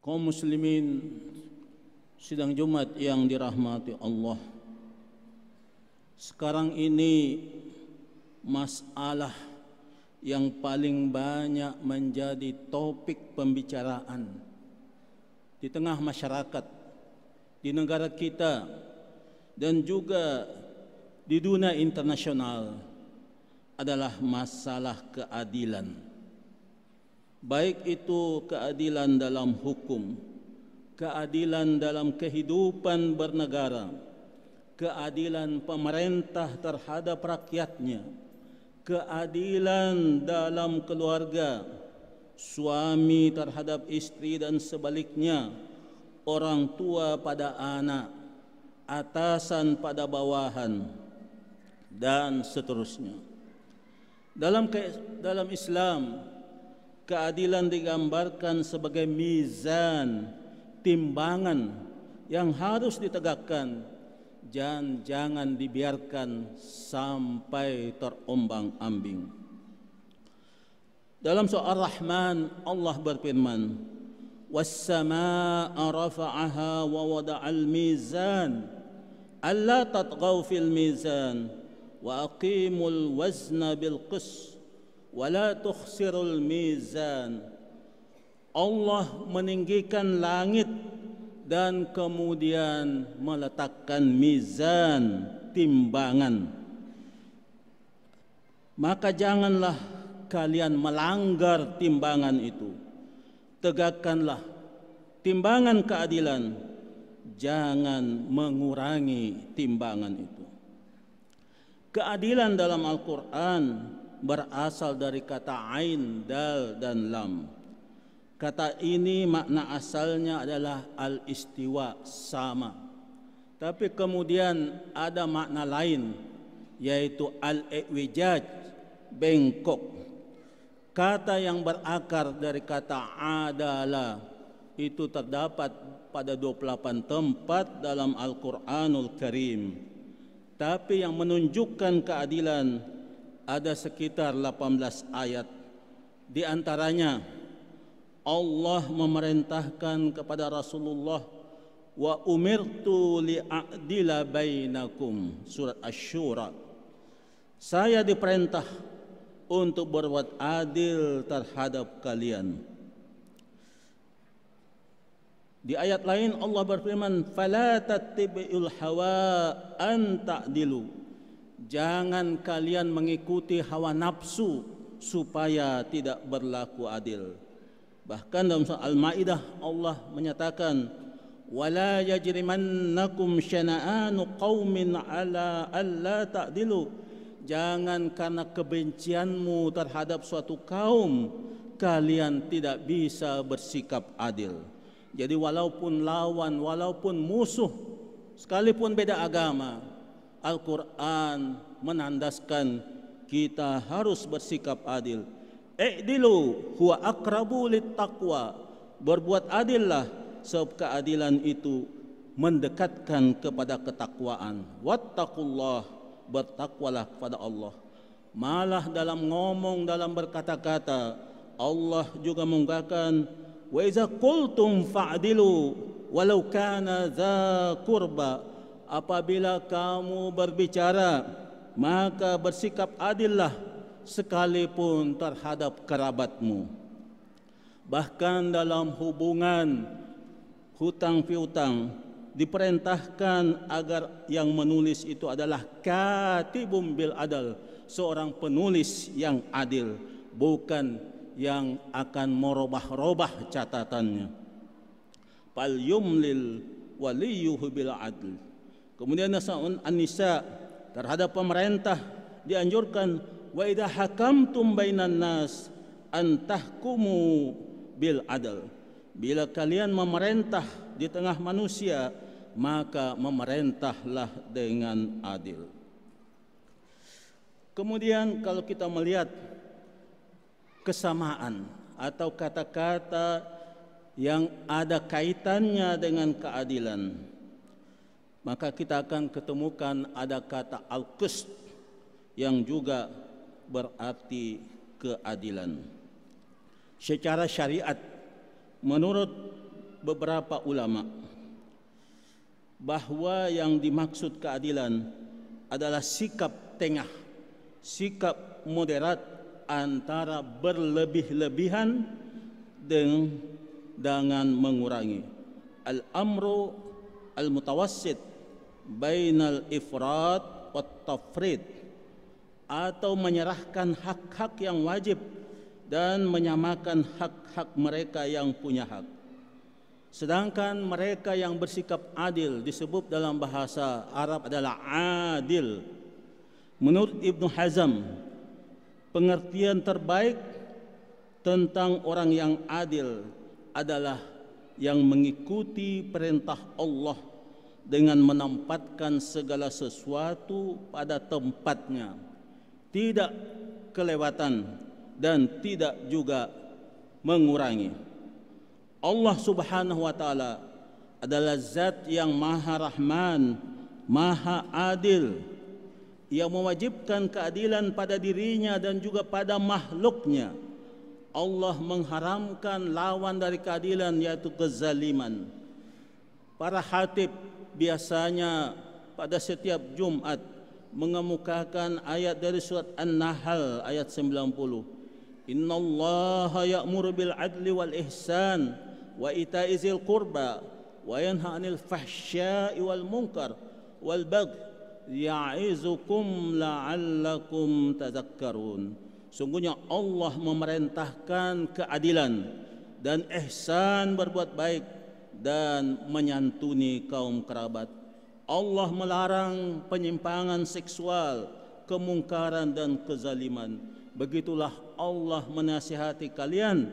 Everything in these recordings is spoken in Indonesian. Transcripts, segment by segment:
Kaum muslimin sidang Jumat yang dirahmati Allah, sekarang ini masalah yang paling banyak menjadi topik pembicaraan di tengah masyarakat, di negara kita, dan juga di dunia internasional adalah masalah keadilan. Baik itu keadilan dalam hukum, keadilan dalam kehidupan bernegara, keadilan pemerintah terhadap rakyatnya, keadilan dalam keluarga, suami terhadap istri dan sebaliknya, orang tua pada anak, atasan pada bawahan, dan seterusnya. Dalam Islam, keadilan digambarkan sebagai mizan, timbangan yang harus ditegakkan dan jangan dibiarkan sampai terombang-ambing. Dalam surah Ar-Rahman Allah berfirman, "Was-samaa'a rafa'aha wa wada'al mizan, alla tatghaw fil mizan, wa aqimul wazna bil qist, wala tukhsirul mizan." Allah meninggikan langit dan kemudian meletakkan mizan, timbangan. Maka janganlah kalian melanggar timbangan itu. Tegakkanlah timbangan keadilan, jangan mengurangi timbangan itu. Keadilan dalam Al-Quran berasal dari kata ain, dal, dan lam. Kata ini makna asalnya adalah al-istiwa, sama. Tapi kemudian ada makna lain, yaitu al-i'wijaj, bengkok. Kata yang berakar dari kata adalah itu terdapat pada 28 tempat dalam Al-Quranul Karim. Tapi yang menunjukkan keadilan ada sekitar 18 ayat. Di antaranya Allah memerintahkan kepada Rasulullah, wa umirtu li'adila bainakum, surat Asy-Syura. Saya diperintah untuk berbuat adil terhadap kalian. Di ayat lain Allah berfirman, fala tattabi'ul hawa an ta'dilu. Jangan kalian mengikuti hawa nafsu supaya tidak berlaku adil. Bahkan dalam surah Al-Maidah Allah menyatakan, wala yajrimannakum syana'anu qaumin ala alla ta'dilu. Jangan karena kebencianmu terhadap suatu kaum kalian tidak bisa bersikap adil. Jadi walaupun lawan, walaupun musuh, sekalipun beda agama, Al-Quran menandaskan kita harus bersikap adil. I'dilu huwa aqrabu littaqwa. Berbuat adillah, sebab keadilan itu mendekatkan kepada ketakwaan. Wattaqullah, bertakwalah kepada Allah. Malah dalam ngomong, dalam berkata-kata, Allah juga mengungkapkan, wa iza qultum fa'dilu walau kana dza qurba. Apabila kamu berbicara, maka bersikap adillah sekalipun terhadap kerabatmu. Bahkan dalam hubungan hutang piutang diperintahkan agar yang menulis itu adalah katibum bil adal, seorang penulis yang adil, bukan yang akan merubah-rubah catatannya. Fal yumlil waliyuhu bil adl. Kemudian An-Nisa, terhadap pemerintah dianjurkan, wa idza hakamtum bainan nas an tahkumu bil adl. Bila kalian memerintah di tengah manusia, maka memerintahlah dengan adil. Kemudian kalau kita melihat kesamaan atau kata-kata yang ada kaitannya dengan keadilan, maka kita akan ketemukan ada kata al-qist yang juga berarti keadilan. Secara syariat, menurut beberapa ulama bahwa yang dimaksud keadilan adalah sikap tengah, sikap moderat antara berlebih-lebihan dengan mengurangi. Al-amru al-mutawassit bainal ifrat wat tafrid, atau menyerahkan hak-hak yang wajib dan menyamakan hak-hak mereka yang punya hak. Sedangkan mereka yang bersikap adil disebut dalam bahasa Arab adalah adil. Menurut Ibnu Hazm, pengertian terbaik tentang orang yang adil adalah yang mengikuti perintah Allah dengan menempatkan segala sesuatu pada tempatnya, tidak kelewatan dan tidak juga mengurangi. Allah Subhanahu wa taala adalah zat yang Maha Rahman, Maha Adil, yang mewajibkan keadilan pada dirinya dan juga pada makhluknya. Allah mengharamkan lawan dari keadilan, yaitu kezaliman. Para khatib biasanya pada setiap Jumat mengemukakan ayat dari surat An-Nahl ayat 90. Innallaha ya'muru bil adli wal ihsan wa ita'i dzil qurba wa yanha 'anil fahsya'i wal munkar wal baghi ya'izukum la'allakum tadhakkarun. Sungguhnya Allah memerintahkan keadilan dan ihsan, berbuat baik dan menyantuni kaum kerabat. Allah melarang penyimpangan seksual, kemungkaran dan kezaliman. Begitulah Allah menasihati kalian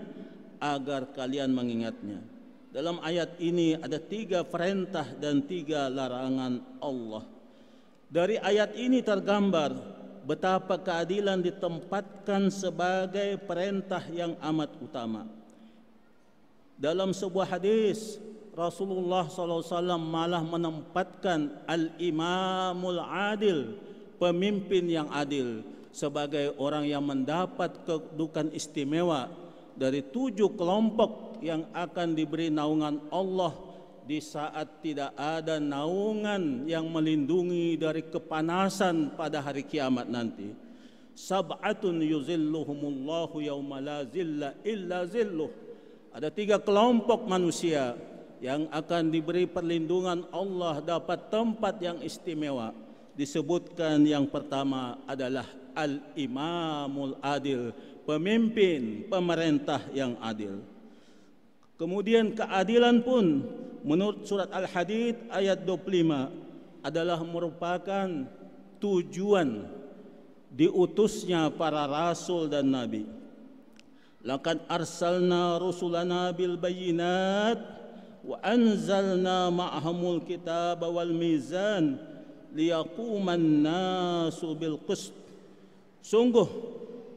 agar kalian mengingatnya. Dalam ayat ini ada 3 perintah dan 3 larangan Allah. Dari ayat ini tergambar betapa keadilan ditempatkan sebagai perintah yang amat utama. Dalam sebuah hadis, Rasulullah SAW malah menempatkan al-imamul adil, pemimpin yang adil, sebagai orang yang mendapat kedudukan istimewa dari 7 kelompok yang akan diberi naungan Allah di saat tidak ada naungan yang melindungi dari kepanasan pada hari kiamat nanti. Sab'atun yuzilluhumullahu yawma la zilla illa zilluh. Ada 3 kelompok manusia yang akan diberi perlindungan Allah, dapat tempat yang istimewa. Disebutkan yang pertama adalah al-imamul adil, pemimpin, pemerintah yang adil. Kemudian keadilan pun menurut surat Al-Hadid ayat 25 adalah merupakan tujuan diutusnya para rasul dan nabi. Laqad arsalna rusulana bil bayyinat wa anzalna ma'ahumul kitaba wal mizan liyaquman nasu bil qist. Sungguh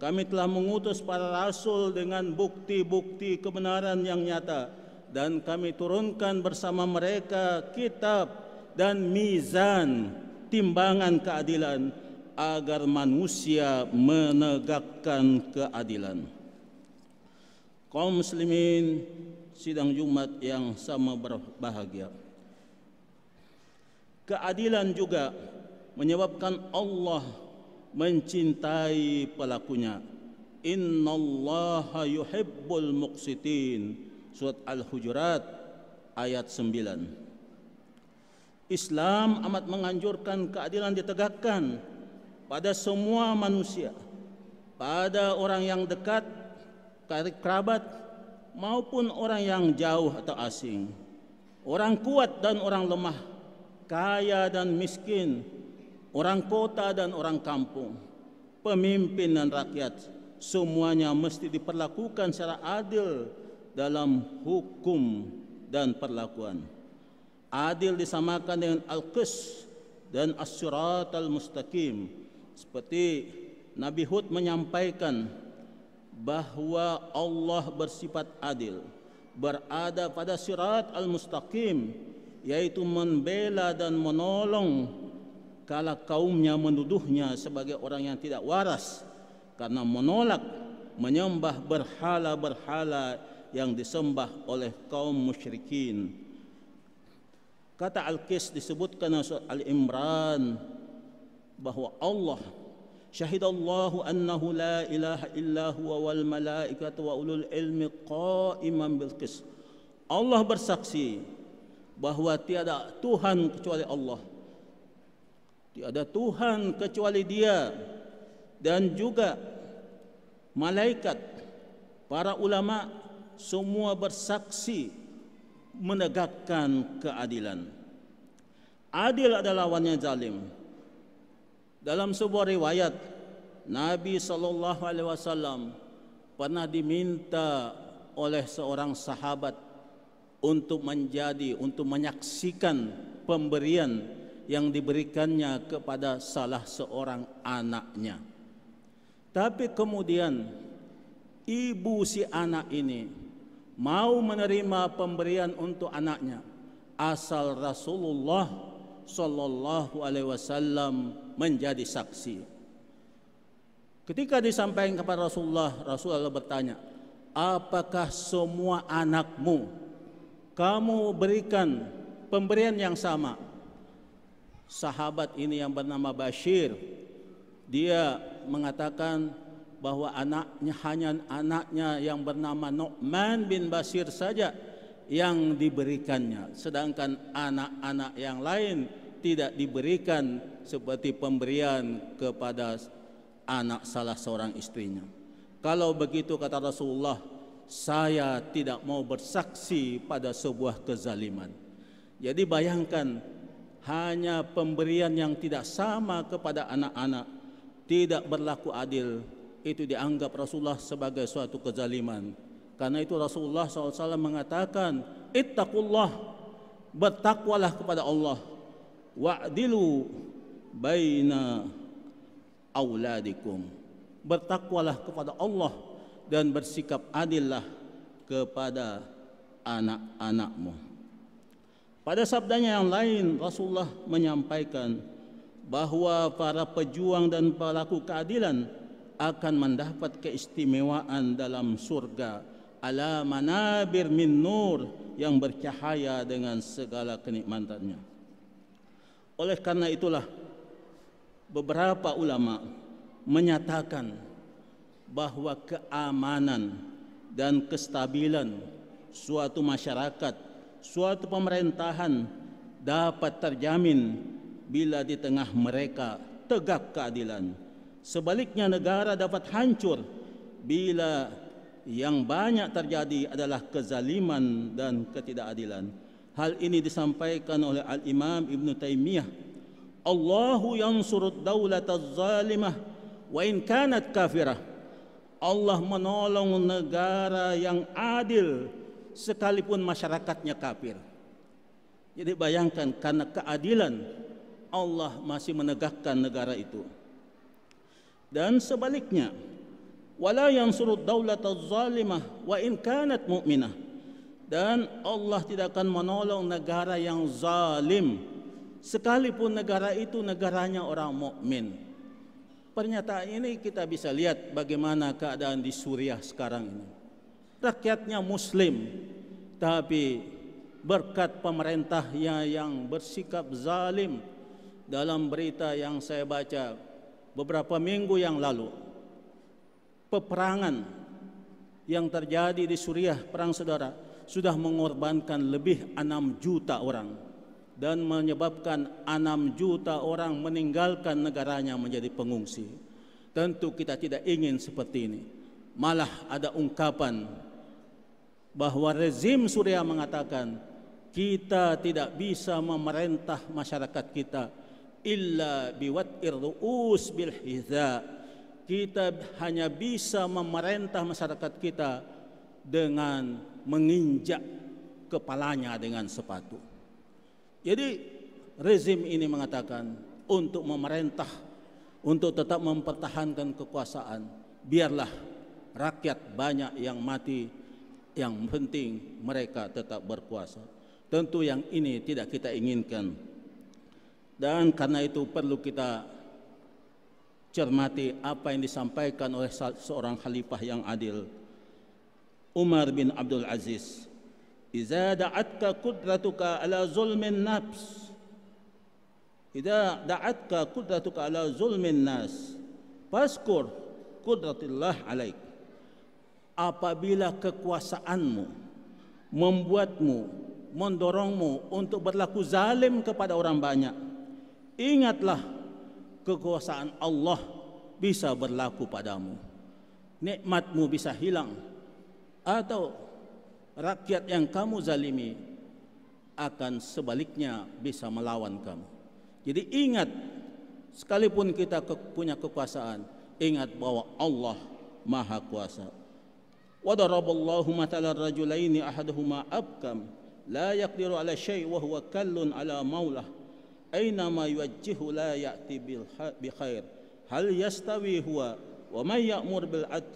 kami telah mengutus para rasul dengan bukti-bukti kebenaran yang nyata, dan kami turunkan bersama mereka kitab dan mizan, timbangan keadilan, agar manusia menegakkan keadilan. Kaum muslimin sidang Jumat yang sama berbahagia, keadilan juga menyebabkan Allah mencintai pelakunya. Innallaha yuhibbul muqsitin. Surat Al-Hujurat ayat 9. Islam amat menganjurkan keadilan ditegakkan pada semua manusia, pada orang yang dekat, kerabat, maupun orang yang jauh atau asing, orang kuat dan orang lemah, kaya dan miskin, orang kota dan orang kampung, pemimpin dan rakyat, semuanya mesti diperlakukan secara adil dalam hukum dan perlakuan. Adil disamakan dengan al-qis dan as-sirat al-mustaqim. Seperti Nabi Hud menyampaikan bahwa Allah bersifat adil, berada pada sirat al-mustaqim, yaitu membela dan menolong kala kaumnya menuduhnya sebagai orang yang tidak waras karena menolak menyembah berhala-berhala yang disembah oleh kaum musyrikin. Kata Al-Qis disebutkan dalam surat Al-Imran bahwa Allah syahidallahu annahu la ilaha illa huwa wal malaikatu wa ulul ilmi qa'iman bil qis. Allah bersaksi bahwa tiada Tuhan kecuali Allah. Tiada Tuhan kecuali Dia, dan juga malaikat, para ulama semua bersaksi menegakkan keadilan. Adil adalah lawannya zalim. Dalam sebuah riwayat, Nabi SAW pernah diminta oleh seorang sahabat untuk menyaksikan pemberian yang diberikannya kepada salah seorang anaknya. Tapi kemudian ibu si anak ini mau menerima pemberian untuk anaknya, asal Rasulullah sallallahu alaihi wasallam menjadi saksi. Ketika disampaikan kepada Rasulullah bertanya, apakah semua anakmu kamu berikan pemberian yang sama? Sahabat ini yang bernama Bashir, dia mengatakan bahwa hanya anaknya yang bernama Nu'man bin Bashir saja yang diberikannya, sedangkan anak-anak yang lain tidak diberikan seperti pemberian kepada anak salah seorang istrinya. Kalau begitu, kata Rasulullah, saya tidak mau bersaksi pada sebuah kezaliman. Jadi bayangkan, hanya pemberian yang tidak sama kepada anak-anak, tidak berlaku adil, itu dianggap Rasulullah sebagai suatu kezaliman. Karena itu Rasulullah SAW mengatakan, ittaqullah, bertakwalah kepada Allah, wa'dilu baina auladikum, bertakwalah kepada Allah dan bersikap adillah kepada anak-anakmu. Pada sabdanya yang lain, Rasulullah menyampaikan bahwa para pejuang dan pelaku keadilan akan mendapat keistimewaan dalam surga ala manabir min nur, yang bercahaya dengan segala kenikmatannya. Oleh karena itulah beberapa ulama menyatakan bahwa keamanan dan kestabilan suatu masyarakat, suatu pemerintahan dapat terjamin bila di tengah mereka tegak keadilan. Sebaliknya, negara dapat hancur bila yang banyak terjadi adalah kezaliman dan ketidakadilan. Hal ini disampaikan oleh Al-Imam Ibn Taymiyah. Allahu yansurud dawlataz zalimah wa in kanat kafirah. Allah menolong negara yang adil sekalipun masyarakatnya kafir. Jadi bayangkan, karena keadilan Allah masih menegakkan negara itu. Dan sebaliknya, wala yansurud dawlataz zalimah wa in kanat mu'minah, dan Allah tidak akan menolong negara yang zalim sekalipun negara itu negaranya orang mukmin. Pernyataan ini kita bisa lihat bagaimana keadaan di Suriah sekarang ini. Rakyatnya muslim, tapi berkat pemerintahnya yang bersikap zalim. Dalam berita yang saya baca beberapa minggu yang lalu, peperangan yang terjadi di Suriah, perang saudara, sudah mengorbankan lebih 6 juta orang dan menyebabkan 6 juta orang meninggalkan negaranya menjadi pengungsi. Tentu kita tidak ingin seperti ini. Malah ada ungkapan bahwa rezim Suriah mengatakan, kita tidak bisa memerintah masyarakat kita illa biwat'ir ru'us bil hiza. Kita hanya bisa memerintah masyarakat kita dengan menginjak kepalanya dengan sepatu. Jadi rezim ini mengatakan untuk memerintah, untuk tetap mempertahankan kekuasaan, biarlah rakyat banyak yang mati, yang penting mereka tetap berkuasa. Tentu yang ini tidak kita inginkan. Dan karena itu perlu kita cermati apa yang disampaikan oleh seorang khalifah yang adil. Umar bin Abdul Aziz, "Idza da'atka qudratuka ala zulmin nafs, idza da'atka qudratuka ala zulmin nas, faskur qudratillah alaik." Apabila kekuasaanmu membuatmu, mendorongmu untuk berlaku zalim kepada orang banyak, ingatlah kekuasaan Allah bisa berlaku padamu. Nikmatmu bisa hilang, atau rakyat yang kamu zalimi akan sebaliknya bisa melawan kamu. Jadi ingat, sekalipun kita punya kekuasaan, ingat bahwa Allah Maha Kuasa. Wa daraballahu mathalan rajulaini ahaduhuma abkam la yaqdiru ala syai' wa huwa kallun ala maulah aina ma yuwajjihu la ya'ti bi khair hal yastawi huwa wa may ya'mur bil 'adl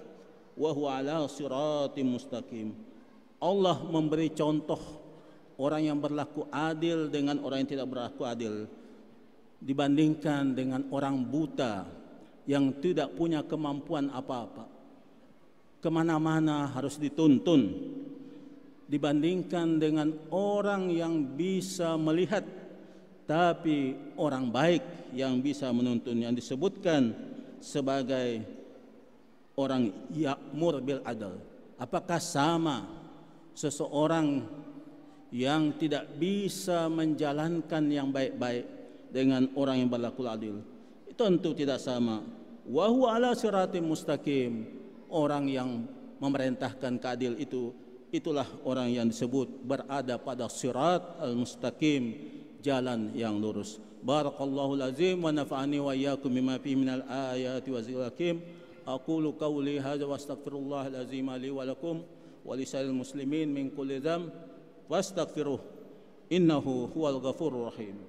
wa huwa ala siratim mustaqim. Allah memberi contoh orang yang berlaku adil dengan orang yang tidak berlaku adil, dibandingkan dengan orang buta yang tidak punya kemampuan apa-apa, kemana-mana harus dituntun, dibandingkan dengan orang yang bisa melihat tapi orang baik yang bisa menuntun, yang disebutkan sebagai orang ya'mur bil adl. Apakah sama seseorang yang tidak bisa menjalankan yang baik-baik dengan orang yang berlaku adil? Tentu tidak sama. Wa huwa ala siratim mustaqim. Orang yang memerintahkan keadil itulah orang yang disebut berada pada sirat al-mustaqim, jalan yang lurus. Barakallahu lazim wa nafa'ani wa iyyakum bima fihi minal ayati wa zikril hakim. Aqulu qawli hadza wa astaghfirullah al-azim li wa lakum wa lisa'il muslimin min kulli dzamb wastaghfiruh innahu huwal ghafurur rahim.